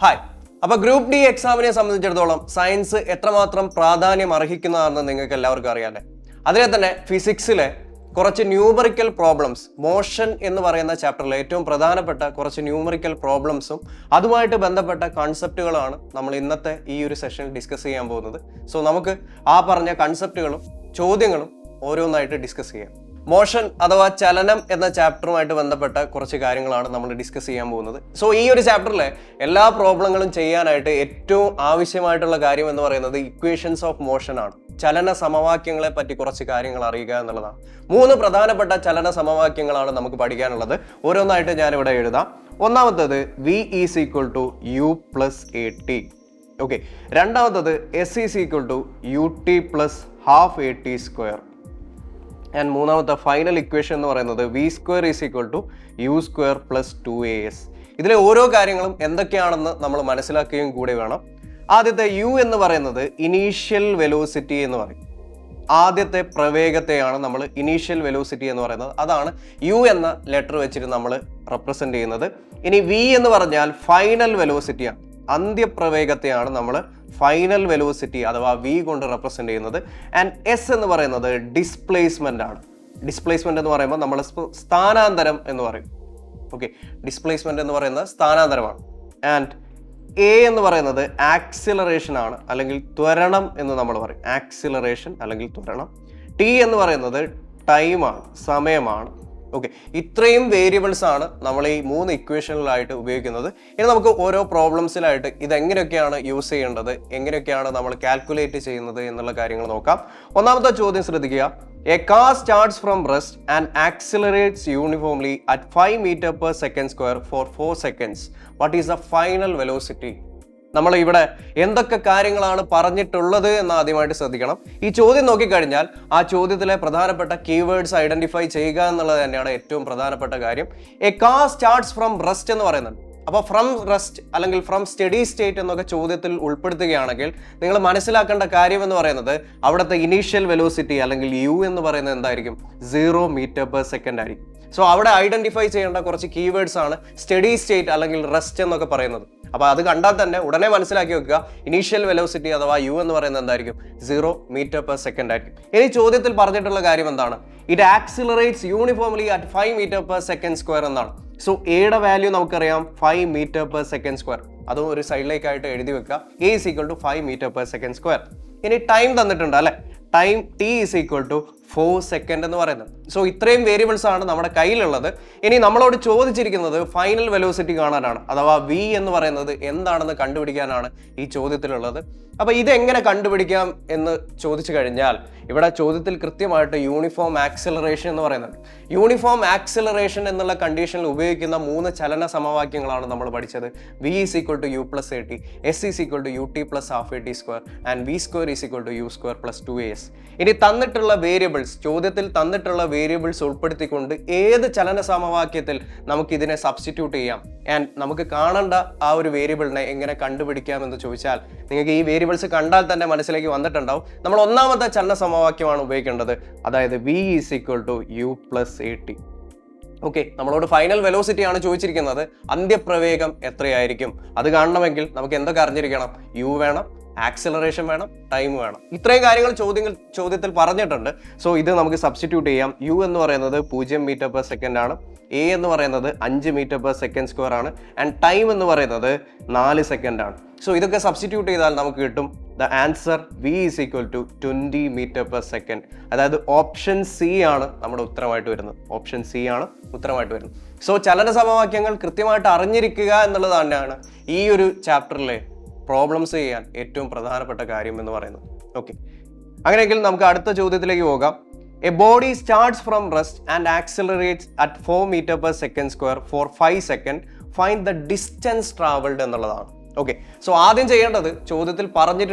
Hi. അപ്പോൾ group D എക്സാമിനെ സംബന്ധിച്ചിടത്തോളം science എത്രമാത്രം പ്രാധാന്യം അർഹിക്കുന്നതാണെന്ന് നിങ്ങൾക്ക് എല്ലാവർക്കും അറിയാമല്ലേ. അതിലെ തന്നെ ഫിസിക്സിലെ കുറച്ച് ന്യൂമറിക്കൽ പ്രോബ്ലംസ്, മോഷൻ എന്ന് പറയുന്ന ചാപ്റ്ററിലെ ഏറ്റവും പ്രധാനപ്പെട്ട കുറച്ച് ന്യൂമറിക്കൽ പ്രോബ്ലംസും അതുമായിട്ട് ബന്ധപ്പെട്ട കൺസെപ്റ്റുകളാണ് നമ്മൾ ഇന്നത്തെ ഈ ഒരു സെഷനിൽ ഡിസ്കസ് ചെയ്യാൻ പോകുന്നത്. സോ നമുക്ക് ആ പറഞ്ഞ കൺസെപ്റ്റുകളും ചോദ്യങ്ങളും ഓരോന്നായിട്ട് ഡിസ്കസ് ചെയ്യാം. മോഷൻ അഥവാ ചലനം എന്ന ചാപ്റ്ററുമായിട്ട് ബന്ധപ്പെട്ട കുറച്ച് കാര്യങ്ങളാണ് നമ്മൾ ഡിസ്കസ് ചെയ്യാൻ പോകുന്നത്. സോ ഈ ഒരു ചാപ്റ്ററിലെ എല്ലാ പ്രോബ്ലങ്ങളും ചെയ്യാനായിട്ട് ഏറ്റവും ആവശ്യമായിട്ടുള്ള കാര്യം എന്ന് പറയുന്നത് ഇക്വേഷൻസ് ഓഫ് മോഷൻ ആണ്. ചലന സമവാക്യങ്ങളെ പറ്റി കുറച്ച് കാര്യങ്ങൾ അറിയുക എന്നുള്ളതാണ്. 3 പ്രധാനപ്പെട്ട ചലന സമവാക്യങ്ങളാണ് നമുക്ക് പഠിക്കാനുള്ളത്. ഓരോന്നായിട്ട് ഞാനിവിടെ എഴുതാം. ഒന്നാമത്തത് V is equal to U plus AT. Okay. രണ്ടാമത്തത് S is equal to UT plus half AT square. And മൂന്നാമത്തെ ഫൈനൽ ഇക്വേഷൻ എന്ന് പറയുന്നത് V square is equal to U square plus 2AS. ഇതിലെ ഓരോ കാര്യങ്ങളും എന്തൊക്കെയാണെന്ന് നമ്മൾ മനസ്സിലാക്കുകയും കൂടി വേണം. ആദ്യത്തെ U എന്ന് പറയുന്നത് ഇനീഷ്യൽ വെലോസിറ്റി എന്ന് പറയും. ആദ്യത്തെ പ്രവേഗത്തെയാണ് നമ്മൾ ഇനീഷ്യൽ വെലോസിറ്റി എന്ന് പറയുന്നത്. അതാണ് U എന്ന ലെറ്റർ വെച്ചിട്ട് നമ്മൾ റെപ്രസെന്റ് ചെയ്യുന്നത്. ഇനി V എന്ന് പറഞ്ഞാൽ ഫൈനൽ വെലോസിറ്റിയാണ്. അന്ത്യപ്രവേഗത്തെയാണ് നമ്മൾ ഫൈനൽ വെലോസിറ്റി അഥവാ V കൊണ്ട് റെപ്രസെന്റ് ചെയ്യുന്നത്. ആൻഡ് S എന്ന് പറയുന്നത് ഡിസ്പ്ലേസ്മെന്റ് ആണ്. ഡിസ്പ്ലേസ്മെന്റ് എന്ന് പറയുമ്പോൾ നമ്മൾ സ്ഥാനാന്തരം എന്ന് പറയും. ഓക്കെ, ഡിസ്പ്ലേസ്മെന്റ് എന്ന് പറയുന്നത് സ്ഥാനാന്തരമാണ്. ആൻഡ് A എന്ന് പറയുന്നത് ആക്സിലറേഷൻ ആണ്, അല്ലെങ്കിൽ ത്വരണം എന്ന് നമ്മൾ പറയും. ആക്സിലറേഷൻ അല്ലെങ്കിൽ ത്വരണം. T എന്ന് പറയുന്നത് ടൈമാണ്, സമയമാണ്. ഓക്കെ, ഇത്രയും വേരിയബിൾസ് ആണ് നമ്മൾ ഈ 3 ഇക്വേഷനിലായിട്ട് ഉപയോഗിക്കുന്നത്. ഇനി നമുക്ക് ഓരോ പ്രോബ്ലംസിലായിട്ട് ഇതെങ്ങനെയൊക്കെയാണ് യൂസ് ചെയ്യേണ്ടത്, എങ്ങനെയൊക്കെയാണ് നമ്മൾ കാൽക്കുലേറ്റ് ചെയ്യുന്നത് എന്നുള്ള കാര്യങ്ങൾ നോക്കാം. ഒന്നാമത്തെ ചോദ്യം ശ്രദ്ധിക്കുക. A car starts from rest and accelerates uniformly at 5 meters per second square for 4 seconds. What is the final velocity? നമ്മൾ ഇവിടെ എന്തൊക്കെ കാര്യങ്ങളാണ് പറഞ്ഞിട്ടുള്ളത് എന്ന് ആദ്യമായിട്ട് ശ്രദ്ധിക്കണം. ഈ ചോദ്യം നോക്കിക്കഴിഞ്ഞാൽ ആ ചോദ്യത്തിലെ പ്രധാനപ്പെട്ട കീവേഡ്സ് ഐഡന്റിഫൈ ചെയ്യുക എന്നുള്ളത് തന്നെയാണ് ഏറ്റവും പ്രധാനപ്പെട്ട കാര്യം. A car starts from rest എന്ന് പറയുന്നത്. അപ്പോൾ ഫ്രം റെസ്റ്റ് അല്ലെങ്കിൽ ഫ്രം സ്റ്റഡി സ്റ്റേറ്റ് എന്നൊക്കെ ചോദ്യത്തിൽ ഉൾപ്പെടുത്തുകയാണെങ്കിൽ നിങ്ങൾ മനസ്സിലാക്കേണ്ട കാര്യം എന്ന് പറയുന്നത് അവിടുത്തെ ഇനീഷ്യൽ വെലോസിറ്റി അല്ലെങ്കിൽ U എന്ന് പറയുന്നത് എന്തായിരിക്കും? 0 മീറ്റർ പെർ സെക്കൻഡ് ആയിരിക്കും. സോ അവിടെ ഐഡന്റിഫൈ ചെയ്യേണ്ട കുറച്ച് കീവേഡ്സ് ആണ് സ്റ്റഡി സ്റ്റേറ്റ് അല്ലെങ്കിൽ റെസ്റ്റ് എന്നൊക്കെ പറയുന്നത്. അപ്പോൾ അത് കണ്ടാൽ തന്നെ ഉടനെ മനസ്സിലാക്കി വെക്കുക, ഇനീഷ്യൽ വെലോസിറ്റി അഥവാ U എന്ന് പറയുന്നത് എന്തായിരിക്കും? 0 മീറ്റർ പെർ സെക്കൻഡ് ആയിരിക്കും. ഇനി ചോദ്യത്തിൽ പറഞ്ഞിട്ടുള്ള കാര്യം എന്താണ്? It accelerates uniformly at 5 metre per second square എന്നാണ്. സോ എയുടെ വാല്യൂ നമുക്കറിയാം 5 മീറ്റർ പെർ സെക്കൻഡ് സ്ക്വയർ. അതും ഒരു സൈഡിലേക്കായിട്ട് എഴുതി വെക്കുക. A is equal to 5 metre per second square. ഇനി ടൈം തന്നിട്ടുണ്ട് അല്ലെ. Time T is equal to 4 second എന്ന് പറയുന്നത്. സോ ഇത്രയും വേരിയബിൾസ് ആണ് നമ്മുടെ കയ്യിലുള്ളത്. ഇനി നമ്മളോട് ചോദിച്ചിരിക്കുന്നത് ഫൈനൽ വെലോസിറ്റി കാണാനാണ്, അഥവാ V എന്ന് പറയുന്നത് എന്താണെന്ന് കണ്ടുപിടിക്കാനാണ് ഈ ചോദ്യത്തിലുള്ളത്. അപ്പോൾ ഇതെങ്ങനെ കണ്ടുപിടിക്കാം എന്ന് ചോദിച്ചു കഴിഞ്ഞാൽ ഇവിടെ ചോദ്യത്തിൽ കൃത്യമായിട്ട് യൂണിഫോം ആക്സിലറേഷൻ എന്ന് പറയുന്നുണ്ട്. യൂണിഫോം ആക്സിലറേഷൻ എന്നുള്ള കണ്ടീഷനിൽ ഉപയോഗിക്കുന്ന 3 ചലന സമവാക്യങ്ങളാണ് നമ്മൾ പഠിച്ചത്. V is equal to U plus AT, S is equal to UT plus half AT square and V square is equal to U square plus 2AS. ഇനി തന്നിട്ടുള്ള വേരിയബിൾസ്, ചോദ്യത്തിൽ തന്നിട്ടുള്ള വേരിയബിൾസ് ഉൾപ്പെടുത്തിക്കൊണ്ട് ഏത് ചലന സമവാക്യത്തിൽ നമുക്ക് ഇതിനെ സബ്സ്റ്റിറ്റ്യൂട്ട് ചെയ്യാം ആൻഡ് നമുക്ക് കാണേണ്ട ആ ഒരു വേരിയബിളിനെ എങ്ങനെ കണ്ടുപിടിക്കാം എന്ന് ചോദിച്ചാൽ നിങ്ങൾക്ക് ഈ വേരിയബിൾസ് കണ്ടാൽ തന്നെ മനസ്സിലേക്ക് വന്നിട്ടുണ്ടാവും. നമ്മൾ ഒന്നാമത്തെ ചലന സമവാക്യമാണ് ഉപയോഗിക്കേണ്ടത്, അതായത് V is equal to U plus AT. Okay, നമ്മളോട് ഫൈനൽ വെലോസിറ്റി ആണ് ചോദിച്ചിരിക്കുന്നത്. അന്ത്യപ്രവേഗം എത്രയായിരിക്കും അത് കാണണമെങ്കിൽ നമുക്ക് എന്തൊക്കെ അറിഞ്ഞിരിക്കണം? U വേണം, ആക്സിലറേഷൻ വേണം, ടൈം വേണം. ഇത്രയും കാര്യങ്ങൾ ചോദ്യത്തിൽ പറഞ്ഞിട്ടുണ്ട്. സോ ഇത് നമുക്ക് സബ്സ്റ്റിറ്റ്യൂട്ട് ചെയ്യാം. U എന്ന് പറയുന്നത് 0 മീറ്റർ പെർ സെക്കൻഡ് ആണ്. A എന്ന് പറയുന്നത് 5 മീറ്റർ പെർ സെക്കൻഡ് സ്ക്വയർ ആണ്. ആൻഡ് ടൈം എന്ന് പറയുന്നത് 4 സെക്കൻഡ് ആണ്. സോ ഇതൊക്കെ സബ്സ്റ്റിറ്റ്യൂട്ട് ചെയ്താൽ നമുക്ക് കിട്ടും the answer V is equal to 20 metre per second. അതായത് ഓപ്ഷൻ C ആണ് നമ്മുടെ ഉത്തരമായിട്ട് വരുന്നത്. ഓപ്ഷൻ C ആണ് ഉത്തരമായിട്ട് വരുന്നത്. സോ ചലന സമവാക്യങ്ങൾ കൃത്യമായിട്ട് അറിഞ്ഞിരിക്കുക എന്നുള്ളത് തന്നെയാണ് ഈ ഒരു ചാപ്റ്ററിലെ പ്രോബ്ലംസ് ചെയ്യാൻ ഏറ്റവും പ്രധാനപ്പെട്ട കാര്യം എന്ന് പറയുന്നത്. ഓക്കെ, അങ്ങനെയെങ്കിൽ നമുക്ക് അടുത്ത ചോദ്യത്തിലേക്ക് പോകാം. A body starts from rest and accelerates at 4 metre per second square for 5 second. Find the distance travelled എന്നുള്ളതാണ്. ഓക്കെ, സോ ആദ്യം ചെയ്യേണ്ടത് ചോദ്യത്തിൽ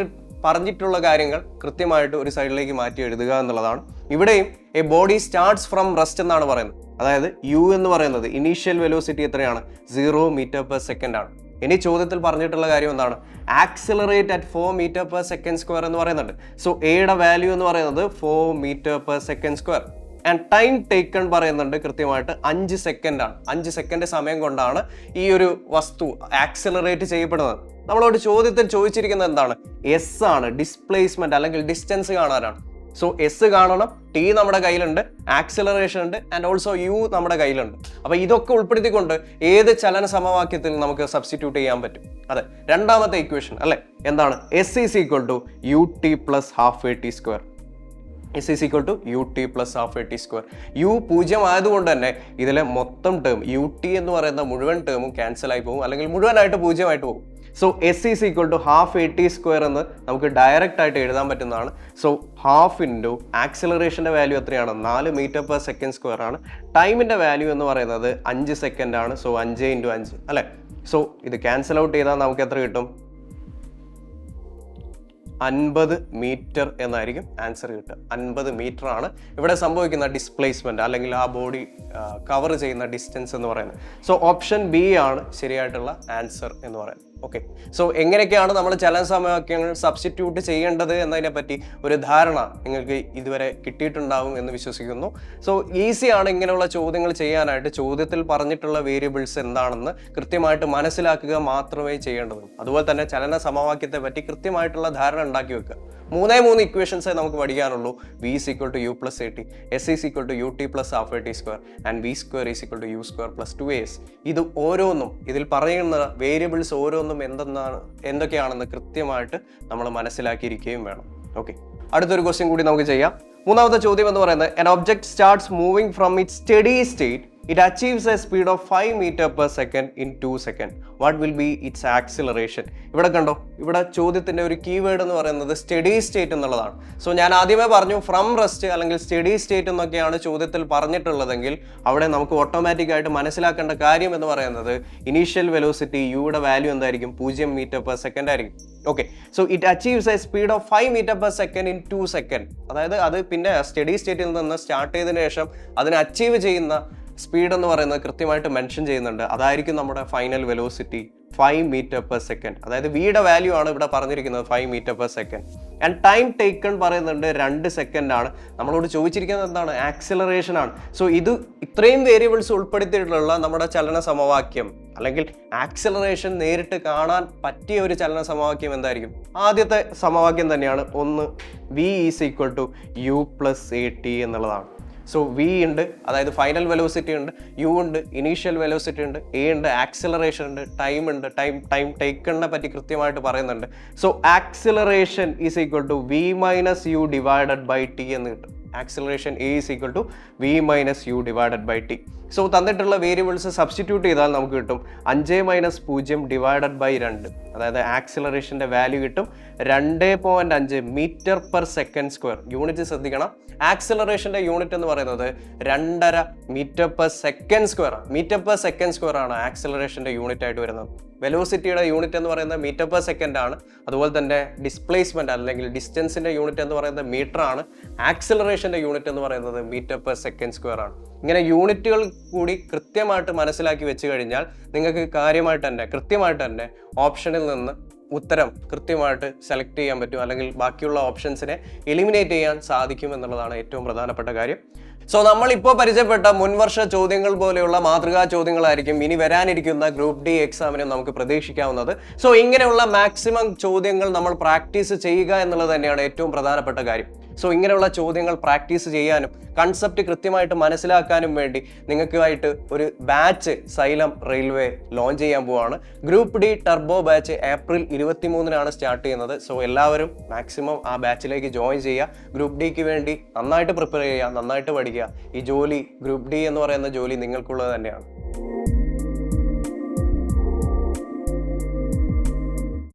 പറഞ്ഞിട്ടുള്ള കാര്യങ്ങൾ കൃത്യമായിട്ട് ഒരു സൈഡിലേക്ക് മാറ്റി എഴുതുക എന്നുള്ളതാണ്. ഇവിടെയും A body starts from rest എന്നാണ് പറയുന്നത്. അതായത് U എന്ന് പറയുന്നത് ഇനീഷ്യൽ വെലോസിറ്റി എത്രയാണ്? 0 മീറ്റർ പെർ സെക്കൻഡ് ആണ്. ഇനി ചോദ്യത്തിൽ പറഞ്ഞിട്ടുള്ള കാര്യം എന്താണ്? Accelerate at 4 metre per second square എന്ന് പറയുന്നുണ്ട്. സോ എയുടെ വാല്യൂ എന്ന് പറയുന്നത് 4 മീറ്റർ പെർ സെക്കൻഡ് സ്ക്വയർ. ആൻഡ് ടൈം ടേക്കൺ പറയുന്നുണ്ട് കൃത്യമായിട്ട് 5 സെക്കൻഡാണ്. 5 സെക്കൻഡ് സമയം കൊണ്ടാണ് ഈ ഒരു വസ്തു ആക്സിലറേറ്റ് ചെയ്യപ്പെടുന്നത്. നമ്മളോട് ചോദ്യത്തിൽ ചോദിച്ചിരിക്കുന്നത് എന്താണ്? എസ് ആണ്, ഡിസ്പ്ലേസ്മെന്റ് അല്ലെങ്കിൽ ഡിസ്റ്റൻസ് കാണാനാണ്. സോ എസ് കാണണം, ടി നമ്മുടെ കയ്യിലുണ്ട്, ആക്സിലറേഷൻ ഉണ്ട്, ആൻഡ് ഓൾസോ യു നമ്മുടെ കയ്യിലുണ്ട്. അപ്പൊ ഇതൊക്കെ ഉൾപ്പെടുത്തിക്കൊണ്ട് ഏത് ചലന സമവാക്യത്തിൽ നമുക്ക് സബ്സ്റ്റിറ്റ്യൂട്ട് ചെയ്യാൻ പറ്റും? അതെ, രണ്ടാമത്തെ ഇക്വേഷൻ അല്ലെ, എന്താണ്? S is equal to u t plus half a t square. S is equal to u t plus half a t square. U 0 ആയതുകൊണ്ട് തന്നെ ഇതിലെ മൊത്തം ടേം യു ടി എന്ന് പറയുന്ന മുഴുവൻ ടേമും ക്യാൻസൽ ആയി പോകും, അല്ലെങ്കിൽ മുഴുവനായിട്ട് 0 ആയിട്ട് പോകും. So s is equal to half a t square എന്ന് നമുക്ക് ഡയറക്റ്റ് ആയിട്ട് എഴുതാൻ പറ്റുന്നതാണ്. സോ ഹാഫ് ഇൻറ്റു ആക്സിലറേഷൻ്റെ വാല്യൂ എത്രയാണ്? 4 മീറ്റർ പെർ സെക്കൻഡ് സ്ക്വയർ ആണ്. ടൈമിൻ്റെ വാല്യൂ എന്ന് പറയുന്നത് 5 സെക്കൻഡ് ആണ്. സോ 5 × 5 അല്ലേ. സോ ഇത് ക്യാൻസൽ ഔട്ട് ചെയ്താൽ നമുക്ക് എത്ര കിട്ടും? 50 മീറ്റർ എന്നായിരിക്കും ആൻസർ കിട്ടുക. 50 മീറ്റർ ആണ് ഇവിടെ സംഭവിക്കുന്ന ഡിസ്പ്ലേസ്മെന്റ്, അല്ലെങ്കിൽ ആ ബോഡി കവർ ചെയ്യുന്ന ഡിസ്റ്റൻസ് എന്ന് പറയുന്നത്. സോ ഓപ്ഷൻ ബി ആണ് ശരിയായിട്ടുള്ള ആൻസർ എന്ന് പറയുന്നത്. ഓക്കെ, സോ എങ്ങനെയൊക്കെയാണ് നമ്മൾ ചലന സമവാക്യങ്ങൾ സബ്സ്റ്റിറ്റ്യൂട്ട് ചെയ്യേണ്ടത് എന്നതിനെ പറ്റി ഒരു ധാരണ നിങ്ങൾക്ക് ഇതുവരെ കിട്ടിയിട്ടുണ്ടാവും എന്ന് വിശ്വസിക്കുന്നു. സോ ഈസിയാണ് ഇങ്ങനെയുള്ള ചോദ്യങ്ങൾ ചെയ്യാനായിട്ട്. ചോദ്യത്തിൽ പറഞ്ഞിട്ടുള്ള വേരിയബിൾസ് എന്താണെന്ന് കൃത്യമായിട്ട് മനസ്സിലാക്കുക മാത്രമേ ചെയ്യേണ്ടതുള്ളൂ. അതുപോലെ തന്നെ ചലന സമവാക്യത്തെ പറ്റി കൃത്യമായിട്ടുള്ള ധാരണ ഉണ്ടാക്കി വെക്കുക. 3 ഇക്വേഷൻസേ നമുക്ക് പഠിക്കാനുള്ളൂ. V is equal to u plus a t, s is equal to u t plus half a t square, and v square is equal to u square plus 2as. ഇത് ഓരോന്നും, ഇതിൽ പറയുന്ന വേരിയബിൾസ് ഓരോന്നും എന്തൊക്കെയാണെന്ന് കൃത്യമായിട്ട് നമ്മൾ മനസ്സിലാക്കിയിരിക്കുകയും വേണം. ഓക്കെ, അടുത്തൊരു ക്വസ്റ്റ്യൻ കൂടി നമുക്ക് ചെയ്യാം. മൂന്നാമത്തെ ചോദ്യം എന്ന് പറയുന്നത്, an object starts moving from its steady state. It achieves a speed of 5 meters per second in 2 seconds. What will be its acceleration? ഇവിടെ കണ്ടോ, ഇവിടെ ചോദ്യത്തിന്റെ ഒരു കീവേഡ് എന്ന് പറയുന്നത് സ്റ്റഡി സ്റ്റേറ്റ് എന്നുള്ളതാണ്. സോ ഞാൻ ആദ്യമേ പറഞ്ഞു ഫ്രം റെസ്റ്റ് അല്ലെങ്കിൽ സ്റ്റഡി സ്റ്റേറ്റ് എന്നൊക്കെയാണ് ചോദ്യത്തിൽ പറഞ്ഞിട്ടുള്ളതെങ്കിൽ അവിടെ നമുക്ക് ഓട്ടോമാറ്റിക് ആയിട്ട് മനസ്സിലാക്കേണ്ട കാര്യം എന്ന് പറയുന്നത് ഇനീഷ്യൽ വെലോസിറ്റി യുടെ വാല്യൂ എന്തായിരിക്കും? 0 മീറ്റർ പെർ സെക്കൻഡ് ആയിരിക്കും. Okay, so it achieves a speed of 5 metre per second in 2 second. അതായത് അത് പിന്നെ സ്റ്റഡി സ്റ്റേറ്റിൽ നിന്ന് സ്റ്റാർട്ട് ചെയ്തതിനു ശേഷം അതിനെ അച്ചീവ് ചെയ്യുന്ന സ്പീഡ് എന്ന് പറയുന്നത് കൃത്യമായിട്ട് മെൻഷൻ ചെയ്യുന്നുണ്ട്. അതായിരിക്കും നമ്മുടെ final velocity 5 metre per second. അതായത് വിയുടെ വാല്യൂ ആണ് ഇവിടെ പറഞ്ഞിരിക്കുന്നത് 5 metre per second. And time taken പറയുന്നുണ്ട് 2 സെക്കൻഡ് ആണ്. നമ്മളോട് ചോദിച്ചിരിക്കുന്നത് എന്താണ്? ആക്സിലറേഷൻ ആണ്. സോ ഇത് ഇത്രയും വേരിയബിൾസ് ഉൾപ്പെടുത്തിയിട്ടുള്ള നമ്മുടെ ചലന സമവാക്യം അല്ലെങ്കിൽ ആക്സിലറേഷൻ നേരിട്ട് കാണാൻ പറ്റിയ ഒരു ചലന സമവാക്യം എന്തായിരിക്കും? ആദ്യത്തെ സമവാക്യം തന്നെയാണ്. ഒന്ന്, v is equal to u plus a t എന്നുള്ളതാണ്. സോ വി ഉണ്ട്, അതായത് ഫൈനൽ വെലോസിറ്റി ഉണ്ട്, യു ഉണ്ട്, ഇനീഷ്യൽ വെലോസിറ്റി ഉണ്ട്, എ ഉണ്ട്, ആക്സിലറേഷൻ ഉണ്ട്, ടൈം ഉണ്ട്. ടൈം ടേക്കണിനെ പറ്റി കൃത്യമായിട്ട് പറയുന്നുണ്ട്. So acceleration is equal to v minus u divided by t എന്ന് കിട്ടും. Acceleration a is equal to v minus u divided by t. So തന്നിട്ടുള്ള വേരിയബിൾസ് സബ്സ്റ്റിറ്റ്യൂട്ട് ചെയ്താൽ നമുക്ക് കിട്ടും 5 മൈനസ് 0 ഡിവൈഡഡ് ബൈ 2. അതായത് ആക്സിലറേഷൻ്റെ വാല്യൂ കിട്ടും 2.5 metre per second square. Unit ശ്രദ്ധിക്കണം, ആക്സിലറേഷൻ്റെ യൂണിറ്റ് എന്ന് പറയുന്നത് 2.5 മീറ്റർ പെർ സെക്കൻഡ് സ്ക്വയർ ആണ്. മീറ്റർ പെർ സെക്കൻഡ് സ്ക്വയർ ആണ് ആക്സിലറേഷൻ്റെ യൂണിറ്റ് ആയിട്ട് വരുന്നത്. വെലോസിറ്റിയുടെ യൂണിറ്റ് എന്ന് പറയുന്നത് മീറ്റർ പെർ സെക്കൻഡ് ആണ്. അതുപോലെ തന്നെ ഡിസ്പ്ലേസ്മെന്റ് അല്ലെങ്കിൽ ഡിസ്റ്റൻസിന്റെ യൂണിറ്റ് എന്ന് പറയുന്നത് മീറ്റർ ആണ്. ആക്സിലറേഷന്റെ യൂണിറ്റ് എന്ന് പറയുന്നത് മീറ്റർ പെർ സെക്കൻഡ് സ്ക്വയർ ആണ്. ഇങ്ങനെ യൂണിറ്റുകൾ കൂടി കൃത്യമായിട്ട് മനസ്സിലാക്കി വെച്ച് കഴിഞ്ഞാൽ നിങ്ങൾക്ക് കൃത്യമായിട്ട് തന്നെ ഓപ്ഷനിൽ നിന്ന് ഉത്തരം കൃത്യമായിട്ട് സെലക്ട് ചെയ്യാൻ പറ്റും, അല്ലെങ്കിൽ ബാക്കിയുള്ള ഓപ്ഷൻസിനെ എലിമിനേറ്റ് ചെയ്യാൻ സാധിക്കും എന്നുള്ളതാണ് ഏറ്റവും പ്രധാനപ്പെട്ട കാര്യം. സോ നമ്മളിപ്പോൾ പരിചയപ്പെട്ട മുൻവർഷ ചോദ്യങ്ങൾ പോലെയുള്ള മാതൃകാ ചോദ്യങ്ങളായിരിക്കും ഇനി വരാനിരിക്കുന്ന ഗ്രൂപ്പ് ഡി എക്സാമിന് നമുക്ക് പ്രതീക്ഷിക്കാവുന്നത്. സോ ഇങ്ങനെയുള്ള മാക്സിമം ചോദ്യങ്ങൾ നമ്മൾ പ്രാക്ടീസ് ചെയ്യുക എന്നുള്ളത് തന്നെയാണ് ഏറ്റവും പ്രധാനപ്പെട്ട കാര്യം. സോ ഇങ്ങനെയുള്ള ചോദ്യങ്ങൾ പ്രാക്ടീസ് ചെയ്യാനും കൺസെപ്റ്റ് കൃത്യമായിട്ട് മനസ്സിലാക്കാനും വേണ്ടി നിങ്ങൾക്കായിട്ട് ഒരു ബാച്ച് സൈലം റെയിൽവേ ലോഞ്ച് ചെയ്യാൻ പോവാണ്. Group D turbo batch April 23-നാണ് സ്റ്റാർട്ട് ചെയ്യുന്നത്. സോ എല്ലാവരും മാക്സിമം ആ ബാച്ചിലേക്ക് ജോയിൻ ചെയ്യുക. ഗ്രൂപ്പ് ഡിക്ക് വേണ്ടി നന്നായിട്ട് പ്രിപ്പയർ ചെയ്യുക, നന്നായിട്ട് പഠിക്കുക. ഈ ജോലി, ഗ്രൂപ്പ് ഡി എന്ന് പറയുന്ന ജോലി നിങ്ങൾക്കുള്ളത് തന്നെയാണ്.